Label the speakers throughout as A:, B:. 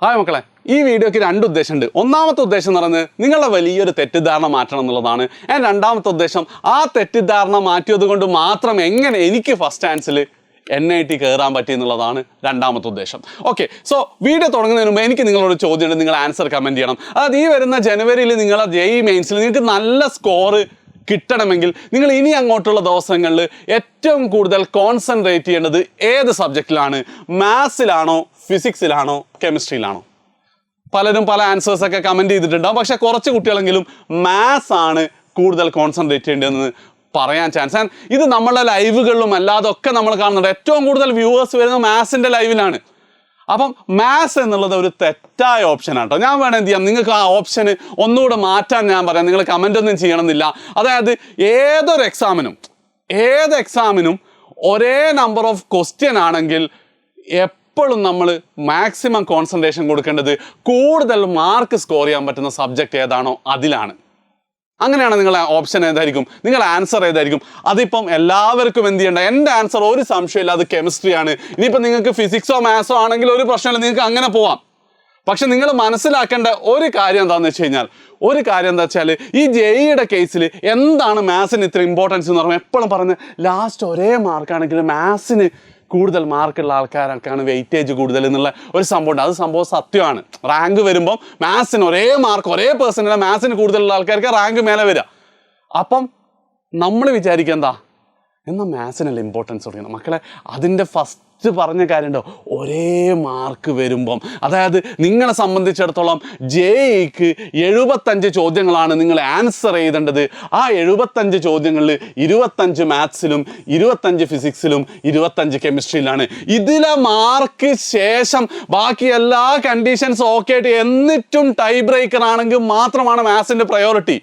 A: Hi മക്കളെ, ഈ വീഡിയോയ്ക്ക് രണ്ട് ഉദ്ദേശമുണ്ട്. ഒന്നാമത്തെ ഉദ്ദേശം എന്ന് പറയുന്നത് നിങ്ങളുടെ വലിയൊരു തെറ്റിദ്ധാരണ മാറ്റണം എന്നുള്ളതാണ്. രണ്ടാമത്തെ ഉദ്ദേശം ആ തെറ്റിദ്ധാരണ മാറ്റിയത് കൊണ്ട് മാത്രം എങ്ങനെ എനിക്ക് ഫസ്റ്റ് ചാൻസിൽ NIT കയറാൻ പറ്റി എന്നുള്ളതാണ് രണ്ടാമത്തെ ഉദ്ദേശം. ഓക്കെ, സോ വീഡിയോ തുടങ്ങുന്നതിന് മുമ്പ് എനിക്ക് നിങ്ങളോട് ചോദ്യമുണ്ട്, നിങ്ങൾ ആൻസർ കമൻറ്റ് ചെയ്യണം. അതായത് ഈ വരുന്ന ജനുവരിയിൽ നിങ്ങളെ JEE മെയിൻസിൽ നിങ്ങൾക്ക് നല്ല സ്കോർ കിട്ടണമെങ്കിൽ നിങ്ങൾ ഇനി അങ്ങോട്ടുള്ള ദിവസങ്ങളിൽ ഏറ്റവും കൂടുതൽ കോൺസെൻട്രേറ്റ് ചെയ്യേണ്ടത് ഏത് സബ്ജക്റ്റിലാണ്? മാത്സിലാണോ, ഫിസിക്സിലാണോ, കെമിസ്ട്രിയിലാണോ? പലരും പല ആൻസേഴ്സൊക്കെ കമൻറ്റ് ചെയ്തിട്ടുണ്ടാവും. പക്ഷേ കുറച്ച് കുട്ടികളെങ്കിലും മാത്സ് ആണ് കൂടുതൽ കോൺസെൻട്രേറ്റ് ചെയ്യേണ്ടതെന്ന് പറയാൻ ചാൻസ്. ആൻഡ് ഇത് നമ്മളെ ലൈവുകളിലും അല്ലാതെ ഒക്കെ നമ്മൾ കാണുന്നുണ്ട്. ഏറ്റവും കൂടുതൽ വ്യൂവേഴ്സ് വരുന്നത് മാത്സിൻ്റെ ലൈവിലാണ്. അപ്പം മാത്സ് എന്നുള്ളത് ഒരു തെറ്റായ ഓപ്ഷനാണ് കേട്ടോ. ഞാൻ വേണം എന്ത് ചെയ്യാം, നിങ്ങൾക്ക് ആ ഓപ്ഷന് ഒന്നുകൂടെ മാറ്റാൻ ഞാൻ പറയാം. നിങ്ങൾ കമൻ്റ് ഒന്നും ചെയ്യണമെന്നില്ല. അതായത് ഏത് എക്സാമിനും ഒരേ നമ്പർ ഓഫ് ക്വസ്റ്റ്യൻ ആണെങ്കിൽ എപ്പോഴും നമ്മൾ മാക്സിമം കോൺസെൻട്രേഷൻ കൊടുക്കേണ്ടത് കൂടുതൽ മാർക്ക് സ്കോർ ചെയ്യാൻ പറ്റുന്ന സബ്ജക്റ്റ് ഏതാണോ അതിലാണ്. അങ്ങനെയാണ് നിങ്ങളുടെ ഓപ്ഷൻ ഏതായിരിക്കും, നിങ്ങളുടെ ആൻസർ ഏതായിരിക്കും. അതിപ്പം എല്ലാവർക്കും എന്ത് ചെയ്യേണ്ട, എൻ്റെ ആൻസർ ഒരു സംശയമില്ല, അത് കെമിസ്ട്രിയാണ്. ഇനിയിപ്പോൾ നിങ്ങൾക്ക് ഫിസിക്സോ മാത്സോ ആണെങ്കിൽ ഒരു പ്രശ്നമില്ല, നിങ്ങൾക്ക് അങ്ങനെ പോവാം. പക്ഷെ നിങ്ങൾ മനസ്സിലാക്കേണ്ട ഒരു കാര്യം എന്താണെന്ന് വെച്ചാൽ ഈ JEEയുടെ കേസിൽ എന്താണ് മാത്സിന് ഇത്ര ഇമ്പോർട്ടൻസ് എന്ന് പറയുമ്പോൾ എപ്പോഴും പറഞ്ഞ് ലാസ്റ്റ് ഒരേ മാർക്കാണെങ്കിൽ മാത്സിന് കൂടുതൽ മാർക്കുള്ള ആൾക്കാർക്കാണ് വെയിറ്റേജ് കൂടുതൽ എന്നുള്ള ഒരു സംഭവമുണ്ട്. അത് സംഭവം സത്യമാണ്. റാങ്ക് വരുമ്പം മാത്സിന് ഒരേ മാർക്ക്, ഒരേ പേഴ്സൻ്റ് മാത്സിന് കൂടുതലുള്ള ആൾക്കാർക്ക് റാങ്ക് മേലെ വരിക. അപ്പം നമ്മൾ വിചാരിക്കുക എന്താ, എന്നാൽ മാത്സിനല്ല ഇമ്പോർട്ടൻസ് കൊടുക്കണം. മക്കളെ, അതിൻ്റെ ഫസ്റ്റ് പറഞ്ഞ കാര്യമുണ്ടോ, ഒരേ മാർക്ക് വരുമ്പം, അതായത് നിങ്ങളെ സംബന്ധിച്ചിടത്തോളം JEEക്ക് 75 ചോദ്യങ്ങളാണ് നിങ്ങൾ ആൻസർ ചെയ്തേണ്ടത്. ആ 75 ചോദ്യങ്ങളിൽ 25 മാത്സിലും 25 ഫിസിക്സിലും 25 കെമിസ്ട്രിയിലാണ്. ഇതിലെ മാർക്ക് ശേഷം ബാക്കി എല്ലാ കണ്ടീഷൻസ് ഓക്കെ ആയിട്ട് എന്നിട്ടും ടൈ ബ്രേക്കർ ആണെങ്കിൽ മാത്രമാണ് മാത്സിൻ്റെ പ്രയോറിറ്റി.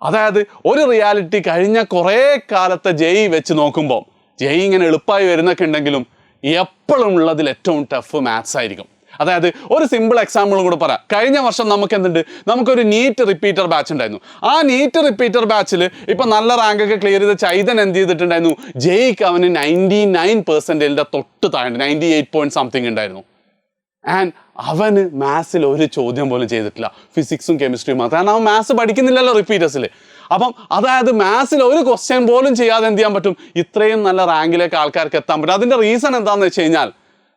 A: അതായത് ഒരു റിയാലിറ്റി കഴിഞ്ഞ കുറേ കാലത്തെ JEE വെച്ച് നോക്കുമ്പോൾ JEE ഇങ്ങനെ എളുപ്പമായി വരുന്നൊക്കെ ഉണ്ടെങ്കിലും എപ്പോഴും ഉള്ളതിൽ ഏറ്റവും ടഫ് മാത്സ് ആയിരിക്കും. അതായത് ഒരു സിമ്പിൾ എക്സാമ്പിളും കൂടെ പറയാം. കഴിഞ്ഞ വർഷം നമുക്കൊരു നീറ്റ് റിപ്പീറ്റർ ബാച്ച് ഉണ്ടായിരുന്നു. ആ നീറ്റ് റിപ്പീറ്റർ ബാച്ചിൽ ഇപ്പം നല്ല റാങ്കൊക്കെ ക്ലിയർ ചെയ്ത ചൈതൻ എന്ത് ചെയ്തിട്ടുണ്ടായിരുന്നു, JEEക്ക് അവന് 99% തൊട്ട് താഴെ 98 പോയിന്റ് സംതിങ് ഉണ്ടായിരുന്നു. ആൻഡ് അവന് മാത്സിൽ ഒരു ചോദ്യം പോലും ചെയ്തിട്ടില്ല, ഫിസിക്സും കെമിസ്ട്രിയും മാത്രം. കാരണം അവൻ മാത്സ് പഠിക്കുന്നില്ലല്ലോ റിപ്പീറ്റേഴ്സിൽ. അപ്പം അതായത് മാത്സിൽ ഒരു ക്വസ്റ്റ്യൻ പോലും ചെയ്യാതെ എന്ത് ചെയ്യാൻ പറ്റും, ഇത്രയും നല്ല റാങ്കിലേക്ക് ആൾക്കാർക്ക് എത്താൻ പറ്റും. അതിൻ്റെ റീസൺ എന്താണെന്ന് വെച്ച് കഴിഞ്ഞാൽ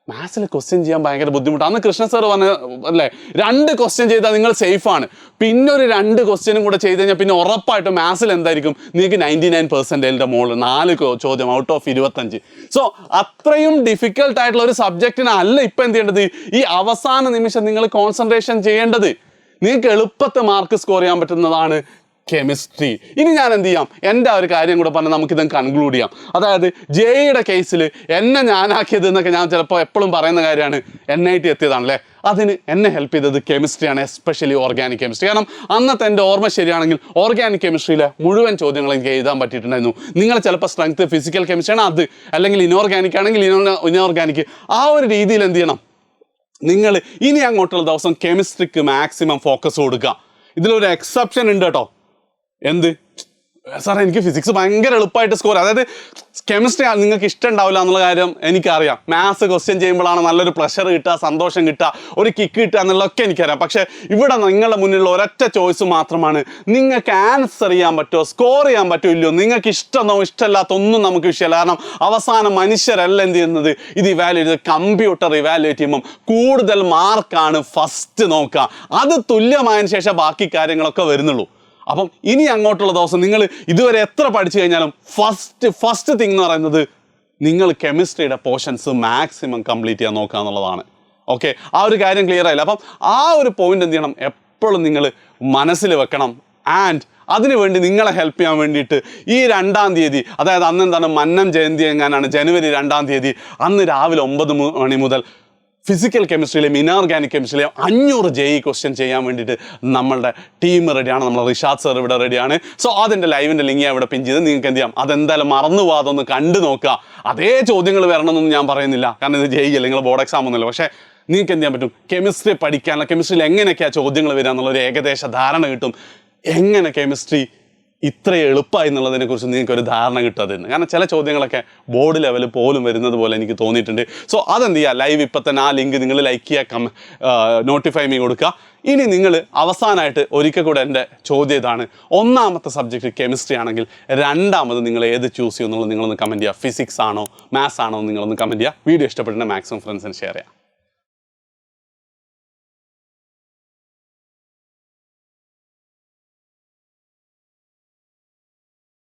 A: മാത്സിൽ ക്വസ്റ്റ്യൻ ചെയ്യാൻ ഭയങ്കര ബുദ്ധിമുട്ടാണ്. അന്ന് കൃഷ്ണ സാർ പറഞ്ഞ അല്ലേ, 2 ക്വസ്റ്റ്യൻ ചെയ്താൽ നിങ്ങൾ സേഫാണ്. പിന്നെ ഒരു 2 ക്വസ്റ്റ്യനും കൂടെ ചെയ്ത് കഴിഞ്ഞാൽ പിന്നെ ഉറപ്പായിട്ടും മാത്സിൽ എന്തായിരിക്കും, നിങ്ങൾക്ക് 99% മുകളിൽ 4 ചോദ്യം ഔട്ട് ഓഫ് 25. സോ അത്രയും ഡിഫിക്കൽട്ടായിട്ടുള്ള ഒരു സബ്ജക്റ്റിനല്ല ഇപ്പം എന്ത് ചെയ്യേണ്ടത്, ഈ അവസാന നിമിഷം നിങ്ങൾ കോൺസെൻട്രേഷൻ ചെയ്യേണ്ടത്. നിങ്ങൾക്ക് എളുപ്പത്തെ മാർക്ക് സ്കോർ ചെയ്യാൻ പറ്റുന്നതാണ് കെമിസ്ട്രി. ഇനി ഞാൻ എന്ത് ചെയ്യാം, എൻ്റെ ഒരു കാര്യം കൂടെ പറഞ്ഞാൽ നമുക്കിത് കൺക്ലൂഡ് ചെയ്യാം. അതായത് JEEയുടെ കേസിൽ ഞാനാക്കിയത് എന്നൊക്കെ ഞാൻ ചിലപ്പോൾ എപ്പോഴും പറയുന്ന കാര്യമാണ്, NIT എത്തിയതാണല്ലേ, അതിന് എന്നെ ഹെൽപ്പ് ചെയ്തത് കെമിസ്ട്രിയാണ്, എസ്പെഷ്യലി ഓർഗാനിക് കെമിസ്ട്രി. കാരണം അന്നത്തെ എൻ്റെ ഓർമ്മ ശരിയാണെങ്കിൽ ഓർഗാനിക് കെമിസ്ട്രിയിലെ മുഴുവൻ ചോദ്യങ്ങൾ എനിക്ക് എഴുതാൻ പറ്റിയിട്ടുണ്ടായിരുന്നു. നിങ്ങൾ ചിലപ്പോൾ സ്ട്രെങ്ത് ഫിസിക്കൽ കെമിസ്ട്രിയാണ് അത്, അല്ലെങ്കിൽ ഇനോർഗാനിക് ആണെങ്കിൽ ഇനോർഗാനിക്. ആ ഒരു രീതിയിൽ എന്ത് ചെയ്യണം, നിങ്ങൾ ഇനി അങ്ങോട്ടുള്ള ദിവസം കെമിസ്ട്രിക്ക് മാക്സിമം ഫോക്കസ് കൊടുക്കുക. ഇതിലൊരു എക്സെപ്ഷൻ ഉണ്ട് കേട്ടോ. എന്ത് സാറേ, എനിക്ക് ഫിസിക്സ് ഭയങ്കര എളുപ്പമായിട്ട് സ്കോർ, അതായത് കെമിസ്ട്രി നിങ്ങൾക്ക് ഇഷ്ടം ഉണ്ടാവില്ല എന്നുള്ള കാര്യം എനിക്കറിയാം. മാത്സ് ക്വസ്റ്റ്യൻ ചെയ്യുമ്പോഴാണ് നല്ലൊരു പ്ലഷർ കിട്ടുക, സന്തോഷം കിട്ടുക, ഒരു കിക്ക് കിട്ടുക എന്നുള്ളതൊക്കെ എനിക്കറിയാം. പക്ഷേ ഇവിടെ നിങ്ങളുടെ മുന്നിലുള്ള ഒരൊറ്റ ചോയ്സ് മാത്രമാണ്, നിങ്ങൾക്ക് ആൻസർ ചെയ്യാൻ പറ്റുമോ, സ്കോർ ചെയ്യാൻ പറ്റുമോ ഇല്ലയോ. നിങ്ങൾക്ക് ഇഷ്ടമോ ഇഷ്ടമല്ലാത്ത ഒന്നും നമുക്ക് വിഷയമല്ല. കാരണം അവസാനം മനുഷ്യരല്ല എന്ത് ചെയ്യുന്നത്, ഇത് ഇവാലുവേറ്റ് ചെയ്ത് കമ്പ്യൂട്ടർ ഇവാലുവേറ്റ് ചെയ്യുമ്പം കൂടുതൽ മാർക്കാണ് ഫസ്റ്റ് നോക്കുക. അത് തുല്യമായതിനു ശേഷം ബാക്കി കാര്യങ്ങളൊക്കെ വരുന്നുള്ളൂ. അപ്പം ഇനി അങ്ങോട്ടുള്ള ദിവസം നിങ്ങൾ ഇതുവരെ എത്ര പഠിച്ചു കഴിഞ്ഞാലും ഫസ്റ്റ് തിങ് എന്ന് പറയുന്നത് നിങ്ങൾ കെമിസ്ട്രിയുടെ പോർഷൻസ് മാക്സിമം കംപ്ലീറ്റ് ചെയ്യാൻ നോക്കുക എന്നുള്ളതാണ്. ഓക്കെ, ആ ഒരു കാര്യം ക്ലിയർ ആയില്ല. അപ്പം ആ ഒരു പോയിന്റ് എന്ത് ചെയ്യണം, എപ്പോഴും നിങ്ങൾ മനസ്സിൽ വെക്കണം. ആൻഡ് അതിനുവേണ്ടി നിങ്ങളെ ഹെൽപ്പ് ചെയ്യാൻ വേണ്ടിയിട്ട് ഈ 2-ാം തീയതി, അതായത് അന്ന് എന്താണ് മന്നം ജയന്തി എങ്ങാനാണ്, ജനുവരി 2-ാം തീയതി, അന്ന് രാവിലെ 9 മണി മുതൽ ഫിസിക്കൽ കെമിസ്ട്രിയിലെയും ഇനോർഗാനിക് കെമിസ്ട്രിയിലെയും 500 JEE ക്വസ്റ്റ്യൻ ചെയ്യാൻ വേണ്ടിയിട്ട് നമ്മളുടെ ടീം റെഡിയാണ്. നമ്മൾ റിഷാദ് സർ ഇവിടെ റെഡിയാണ്. സോ അതിൻ്റെ ലൈവിൻ്റെ ലിങ്ക് ഞാൻ ഇവിടെ പിൻ ചെയ്ത് നിങ്ങൾക്ക് എന്ത് ചെയ്യാം, അതെന്തായാലും മറന്നു പോകാതൊന്ന് കണ്ടു നോക്കുക. അതേ ചോദ്യങ്ങൾ വരണമെന്നൊന്നും ഞാൻ പറയുന്നില്ല, കാരണം ഇത് JEE അല്ല, നിങ്ങൾ ബോർഡ് എക്സാം ഒന്നുമില്ല. പക്ഷേ നിങ്ങൾക്ക് എന്ത് ചെയ്യാൻ പറ്റും, കെമിസ്ട്രി പഠിക്കാനുള്ള, കെമിസ്ട്രിയിൽ എങ്ങനെയൊക്കെയാണ് ചോദ്യങ്ങൾ വരിക എന്നുള്ളൊരു ഏകദേശ ധാരണ കിട്ടും. എങ്ങനെ കെമിസ്ട്രി ഇത്ര എളുപ്പമായി എന്നുള്ളതിനെ കുറിച്ച് നിങ്ങൾക്ക് ഒരു ധാരണ കിട്ടാതെന്ന്. കാരണം ചില ചോദ്യങ്ങളൊക്കെ ബോർഡ് ലെവൽ പോലും വരുന്നത് പോലെ എനിക്ക് തോന്നിയിട്ടുണ്ട്. സോ അതെന്ത് ചെയ്യുക, ലൈവ് ഇപ്പം തന്നെ ആ ലിങ്ക് നിങ്ങൾ ലൈക്ക് ചെയ്യുക, നോട്ടിഫൈ മീ കൊടുക്കുക. ഇനി നിങ്ങൾ അവസാനമായിട്ട് ഒരിക്കൽ കൂടെ എൻ്റെ ചോദ്യം ഇതാണ്, ഒന്നാമത്തെ സബ്ജക്റ്റ് കെമിസ്ട്രി ആണെങ്കിൽ രണ്ടാമത് നിങ്ങൾ ഏത് ചൂസ് ചെയ്യുമെന്നുള്ളത് നിങ്ങളൊന്ന് കമൻറ്റ് ചെയ്യുക. ഫിസിക്സ് ആണോ മാത്സ് ആണോ നിങ്ങളൊന്ന് കമൻറ്റ് ചെയ്യുക. വീഡിയോ ഇഷ്ടപ്പെട്ടിട്ടുണ്ടെങ്കിൽ മാക്സിമം ഫ്രണ്ട്സിന് ഷെയർ ചെയ്യുക.